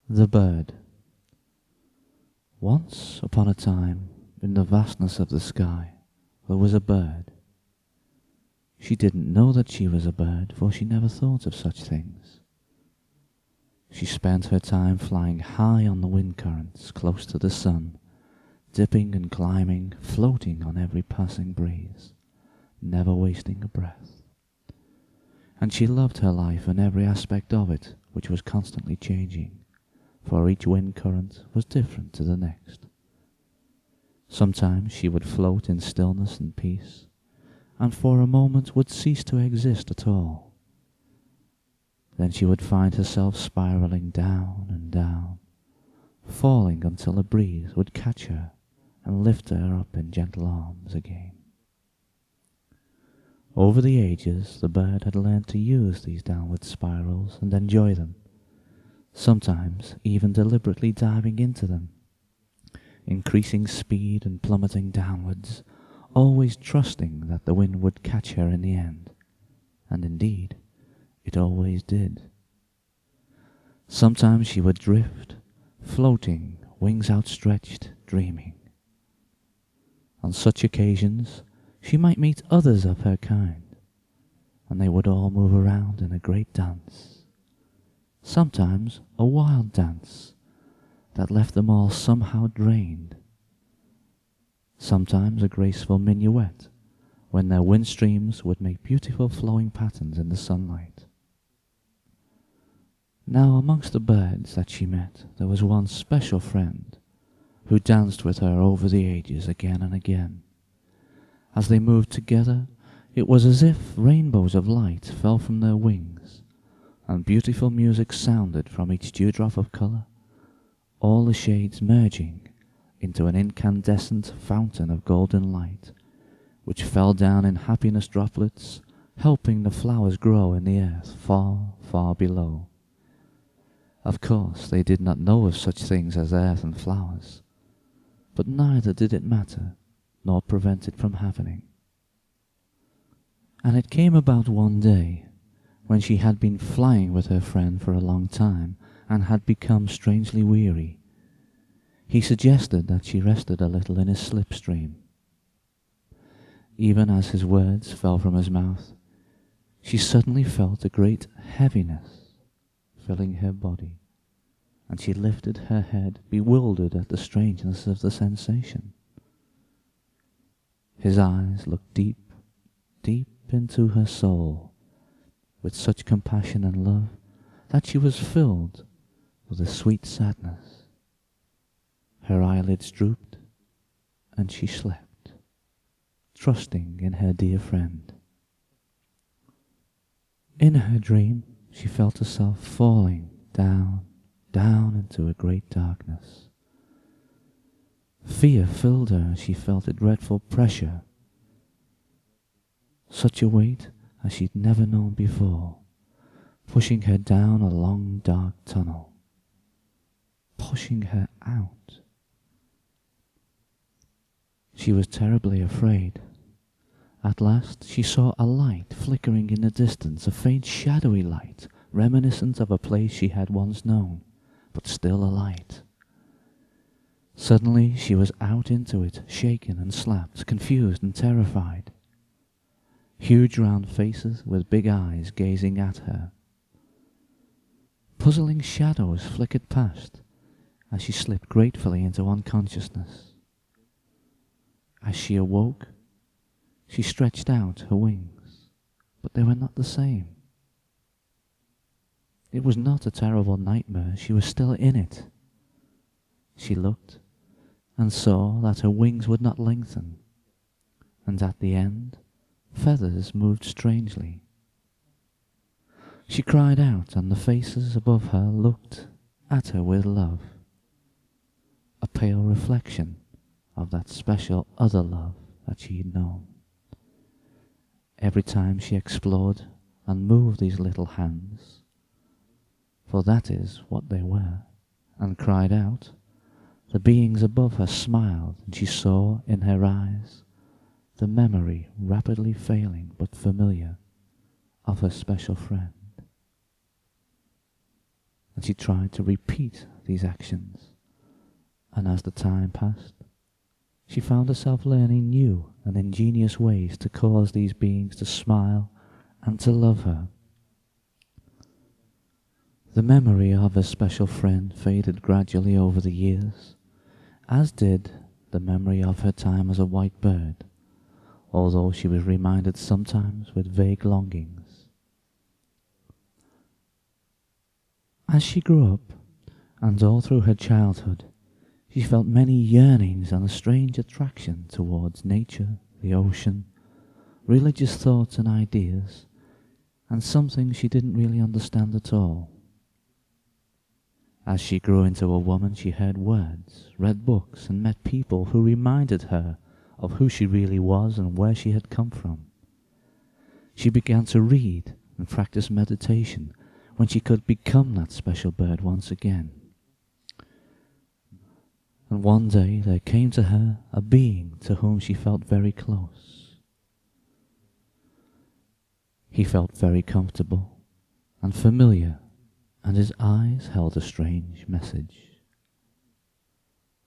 The Bird. Once upon a time, in the vastness of the sky, there was a bird. She didn't know that she was a bird, for she never thought of such things. She spent her time flying high on the wind currents, close to the sun, dipping and climbing, floating on every passing breeze, never wasting a breath. And she loved her life and every aspect of it, which was constantly changing, for each wind current was different to the next. Sometimes she would float in stillness and peace, and for a moment would cease to exist at all. Then she would find herself spiraling down and down, falling until a breeze would catch her and lift her up in gentle arms again. Over the ages, the bird had learned to use these downward spirals and enjoy them, sometimes even deliberately diving into them, increasing speed and plummeting downwards, always trusting that the wind would catch her in the end. And indeed, it always did. Sometimes she would drift, floating, wings outstretched, dreaming. On such occasions, she might meet others of her kind, and they would all move around in a great dance. Sometimes a wild dance that left them all somehow drained. Sometimes a graceful minuet when their wind streams would make beautiful flowing patterns in the sunlight. Now amongst the birds that she met there was one special friend who danced with her over the ages again and again. As they moved together, it was as if rainbows of light fell from their wings, and beautiful music sounded from each dewdrop of colour, all the shades merging into an incandescent fountain of golden light, which fell down in happiness droplets, helping the flowers grow in the earth far, far below. Of course, they did not know of such things as earth and flowers, but neither did it matter, nor prevent it from happening. And it came about one day, when she had been flying with her friend for a long time, and had become strangely weary. He suggested that she rested a little in his slipstream. Even as his words fell from his mouth, she suddenly felt a great heaviness filling her body, and she lifted her head, bewildered at the strangeness of the sensation. His eyes looked deep, deep into her soul, with such compassion and love that she was filled with a sweet sadness. Her eyelids drooped, and she slept, trusting in her dear friend. In her dream, she felt herself falling down, down into a great darkness. Fear filled her as she felt a dreadful pressure, such a weight as she'd never known before, pushing her down a long dark tunnel, pushing her out. She was terribly afraid. At last she saw a light flickering in the distance, a faint shadowy light, reminiscent of a place she had once known, but still a light. Suddenly she was out into it, shaken and slapped, confused and terrified. Huge round faces with big eyes gazing at her. Puzzling shadows flickered past as she slipped gratefully into unconsciousness. As she awoke, she stretched out her wings, but they were not the same. It was not a terrible nightmare, she was still in it. She looked and saw that her wings would not lengthen, and at the end, feathers moved strangely. She cried out, and the faces above her looked at her with love, a pale reflection of that special other love that she had known. Every time she explored and moved these little hands, for that is what they were, and cried out, the beings above her smiled, and she saw in her eyes the memory rapidly failing but familiar of her special friend. and she tried to repeat these actions. And as the time passed, she found herself learning new and ingenious ways to cause these beings to smile and to love her. The memory of her special friend faded gradually over the years, as did the memory of her time as a white bird, although she was reminded sometimes with vague longings. As she grew up, and all through her childhood, she felt many yearnings and a strange attraction towards nature, the ocean, religious thoughts and ideas, and something she didn't really understand at all. As she grew into a woman, she heard words, read books, and met people who reminded her of who she really was and where she had come from. She began to read and practice meditation when she could become that special bird once again. And one day there came to her a being to whom she felt very close. He felt very comfortable and familiar, and his eyes held a strange message,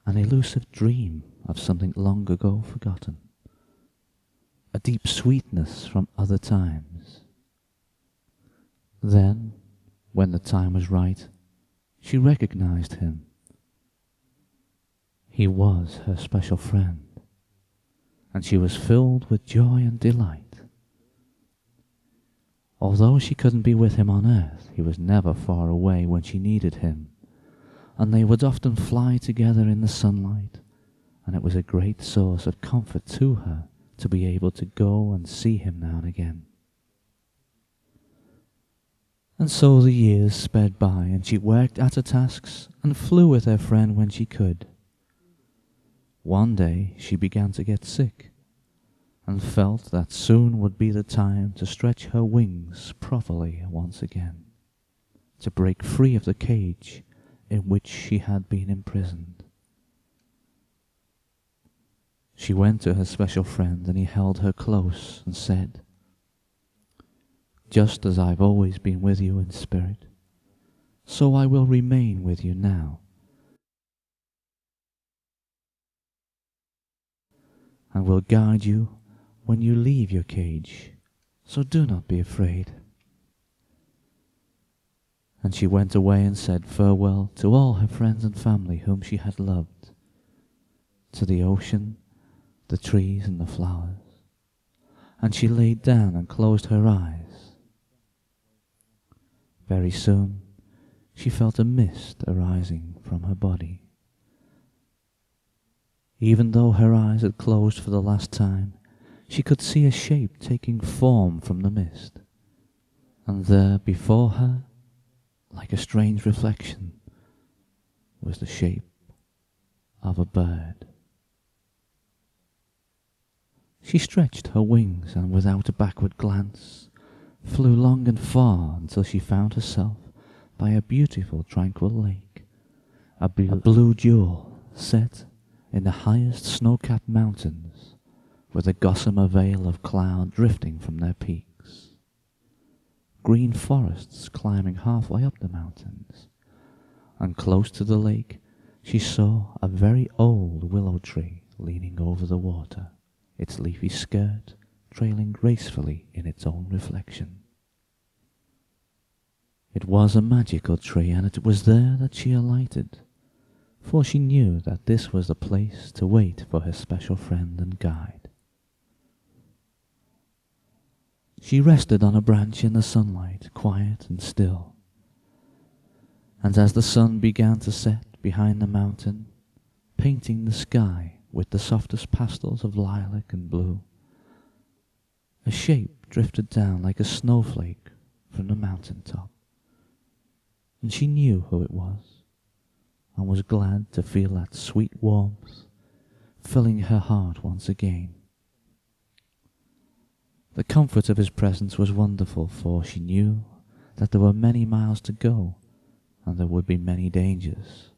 an elusive dream of something long ago forgotten, a deep sweetness from other times. Then, when the time was right, she recognized him. He was her special friend, and she was filled with joy and delight. Although she couldn't be with him on earth, he was never far away when she needed him, and they would often fly together in the sunlight, and it was a great source of comfort to her to be able to go and see him now and again. And so the years sped by, and she worked at her tasks and flew with her friend when she could. One day she began to get sick, and felt that soon would be the time to stretch her wings properly once again, to break free of the cage in which she had been imprisoned. She went to her special friend, and he held her close and said, "Just as I've always been with you in spirit, so I will remain with you now, and will guide you when you leave your cage, so do not be afraid." And she went away and said farewell to all her friends and family whom she had loved, to the ocean, the trees and the flowers, and she laid down and closed her eyes. Very soon she felt a mist arising from her body. Even though her eyes had closed for the last time, she could see a shape taking form from the mist, and there before her, like a strange reflection, was the shape of a bird. She stretched her wings, and without a backward glance, flew long and far until she found herself by a beautiful tranquil lake, a blue jewel set in the highest snow-capped mountains, with a gossamer veil of cloud drifting from their peaks, green forests climbing halfway up the mountains, and close to the lake she saw a very old willow tree leaning over the water, its leafy skirt trailing gracefully in its own reflection. It was a magical tree, and it was there that she alighted, for she knew that this was the place to wait for her special friend and guide. She rested on a branch in the sunlight, quiet and still, and as the sun began to set behind the mountain, painting the sky with the softest pastels of lilac and blue, a shape drifted down like a snowflake from the mountain top, and she knew who it was, and was glad to feel that sweet warmth filling her heart once again. The comfort of his presence was wonderful, for she knew that there were many miles to go, and there would be many dangers.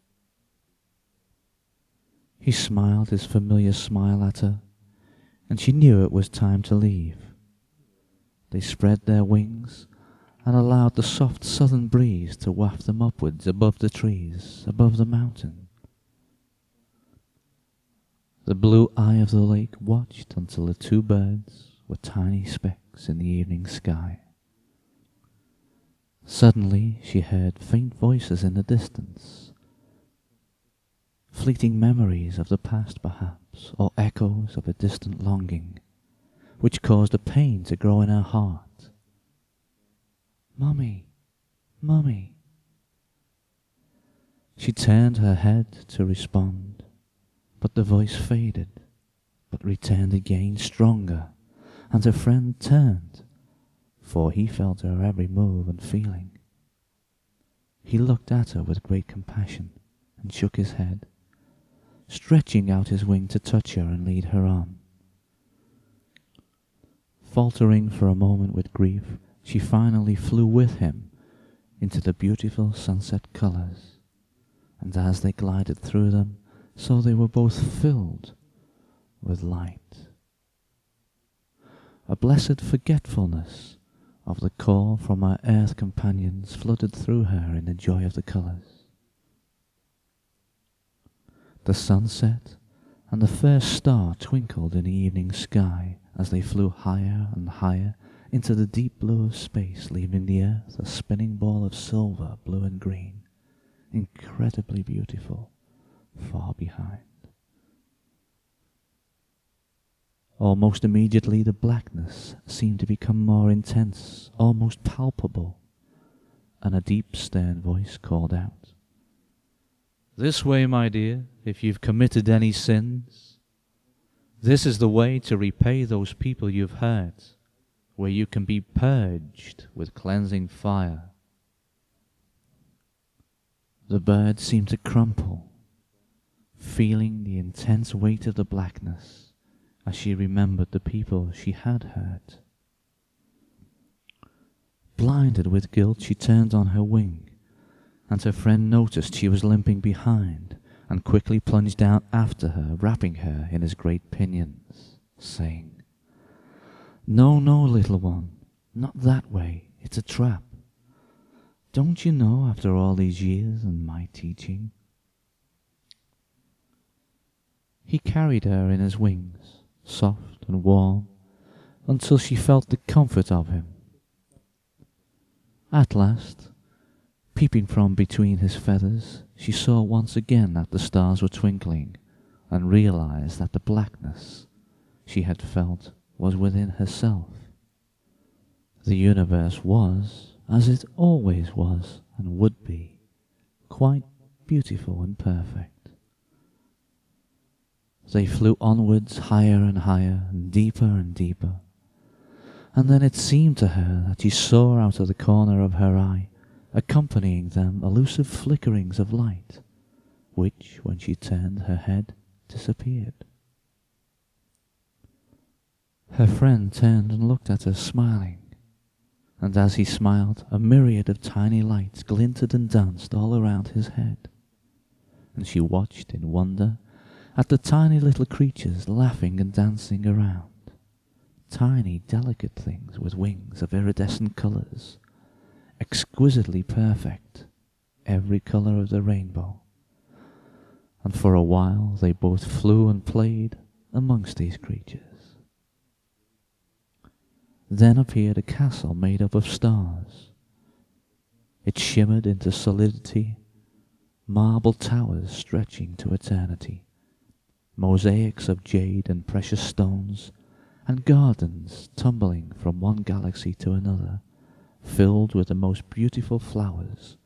He smiled his familiar smile at her, and she knew it was time to leave. They spread their wings and allowed the soft southern breeze to waft them upwards above the trees, above the mountain. The blue eye of the lake watched until the two birds were tiny specks in the evening sky. Suddenly she heard faint voices in the distance, fleeting memories of the past perhaps, or echoes of a distant longing, which caused a pain to grow in her heart. "Mummy, Mummy." She turned her head to respond, but the voice faded, but returned again stronger, and her friend turned, for he felt her every move and feeling. He looked at her with great compassion, and shook his head, stretching out his wing to touch her and lead her on. Faltering for a moment with grief, she finally flew with him into the beautiful sunset colours, and as they glided through them, so they were both filled with light. A blessed forgetfulness of the call from her earth companions flooded through her in the joy of the colours. The sunset and the first star twinkled in the evening sky as they flew higher and higher into the deep blue of space, leaving the earth a spinning ball of silver, blue and green, incredibly beautiful, far behind. Almost immediately the blackness seemed to become more intense, almost palpable, and a deep stern voice called out, "This way, my dear, if you've committed any sins. This is the way to repay those people you've hurt, where you can be purged with cleansing fire." The bird seemed to crumple, feeling the intense weight of the blackness as she remembered the people she had hurt. Blinded with guilt, she turned on her wing, and her friend noticed she was limping behind, and quickly plunged down after her, wrapping her in his great pinions, saying, "No, no, little one, not that way, it's a trap. Don't you know after all these years and my teaching?" He carried her in his wings, soft and warm, until she felt the comfort of him. At last, peeping from between his feathers, she saw once again that the stars were twinkling, and realized that the blackness she had felt was within herself. The universe was, as it always was and would be, quite beautiful and perfect. They flew onwards higher and higher, and deeper, and then it seemed to her that she saw out of the corner of her eye, accompanying them, elusive flickerings of light, which, when she turned her head, disappeared. Her friend turned and looked at her, smiling, and as he smiled, a myriad of tiny lights glinted and danced all around his head, and she watched in wonder at the tiny little creatures laughing and dancing around, tiny delicate things with wings of iridescent colours, exquisitely perfect, every colour of the rainbow, and for a while they both flew and played amongst these creatures. Then appeared a castle made up of stars. It shimmered into solidity, marble towers stretching to eternity, mosaics of jade and precious stones, and gardens tumbling from one galaxy to another, filled with the most beautiful flowers,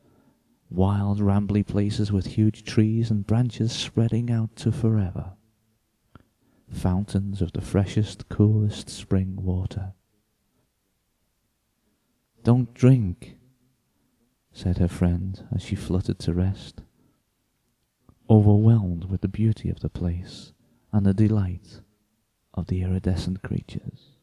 wild rambly places with huge trees and branches spreading out to forever, fountains of the freshest, coolest spring water. "Don't drink," said her friend as she fluttered to rest, overwhelmed with the beauty of the place and the delight of the iridescent creatures.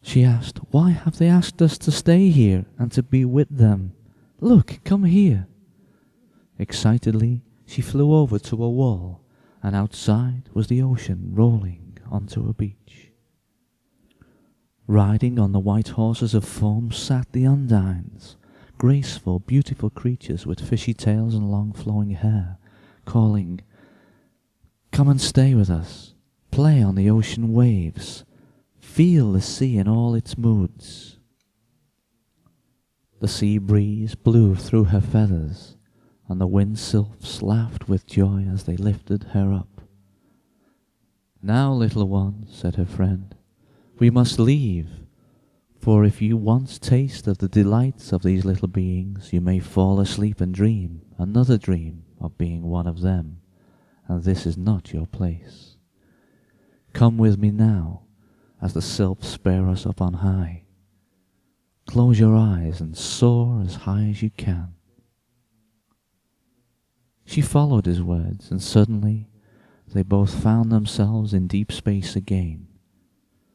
She asked, "Why have they asked us to stay here and to be with them? Look, come here." Excitedly, she flew over to a wall, and outside was the ocean rolling onto a beach. Riding on the white horses of foam sat the Undines, graceful, beautiful creatures with fishy tails and long flowing hair, calling, "Come and stay with us, play on the ocean waves, feel the sea in all its moods." The sea breeze blew through her feathers, and the wind sylphs laughed with joy as they lifted her up. "Now, little one," said her friend, "we must leave, for if you once taste of the delights of these little beings, you may fall asleep and dream another dream of being one of them, and this is not your place. Come with me now, as the sylphs bear us up on high. Close your eyes and soar as high as you can." She followed his words, and suddenly they both found themselves in deep space again.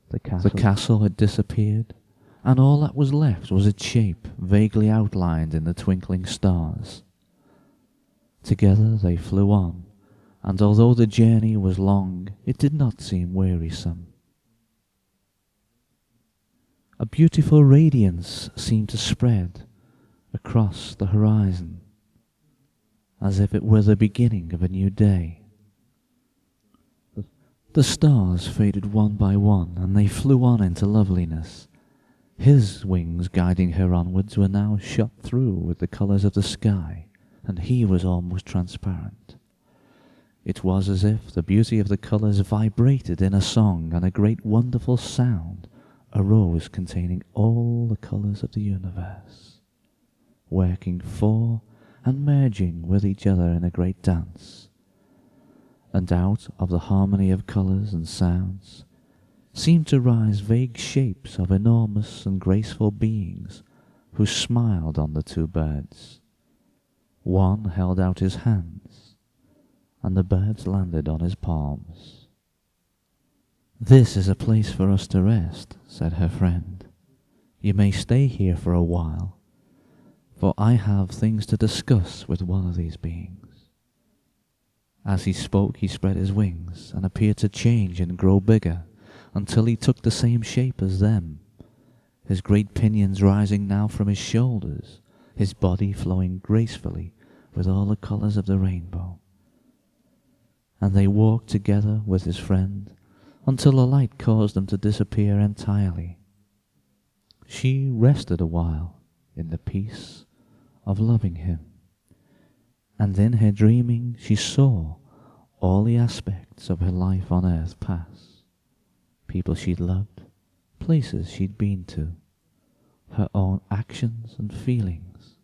The castle had disappeared, and all that was left was its shape vaguely outlined in the twinkling stars. Together they flew on, and although the journey was long, it did not seem wearisome. A beautiful radiance seemed to spread across the horizon, as if it were the beginning of a new day. The stars faded one by one, and they flew on into loveliness. His wings guiding her onwards were now shot through with the colours of the sky, and he was almost transparent. It was as if the beauty of the colours vibrated in a song, and a great wonderful sound arose containing all the colours of the universe, working for and merging with each other in a great dance. And out of the harmony of colours and sounds seemed to rise vague shapes of enormous and graceful beings who smiled on the two birds. One held out his hands, and the birds landed on his palms. "This is a place for us to rest," said her friend. "You may stay here for a while, for I have things to discuss with one of these beings." As he spoke, he spread his wings and appeared to change and grow bigger until he took the same shape as them, his great pinions rising now from his shoulders, his body flowing gracefully with all the colours of the rainbow. And they walked together with his friend until a light caused them to disappear entirely. She rested a while in the peace of loving him, and in her dreaming she saw all the aspects of her life on earth pass, people she'd loved, places she'd been to, her own actions and feelings,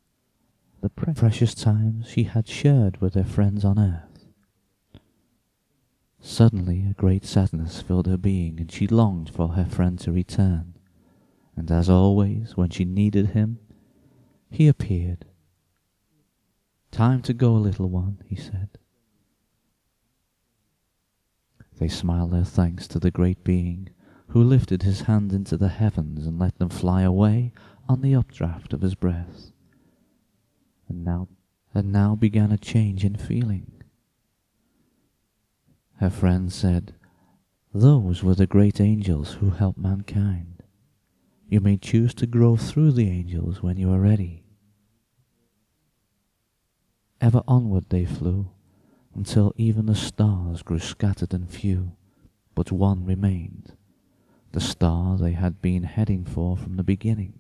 the precious times she had shared with her friends on earth. Suddenly a great sadness filled her being, and she longed for her friend to return, and as always, when she needed him, he appeared. "Time to go, little one," he said. They smiled their thanks to the great being, who lifted his hand into the heavens and let them fly away on the updraft of his breath. And now began a change in feeling. Her friend said, "Those were the great angels who helped mankind. You may choose to grow through the angels when you are ready." Ever onward they flew, until even the stars grew scattered and few, but one remained, the star they had been heading for from the beginning.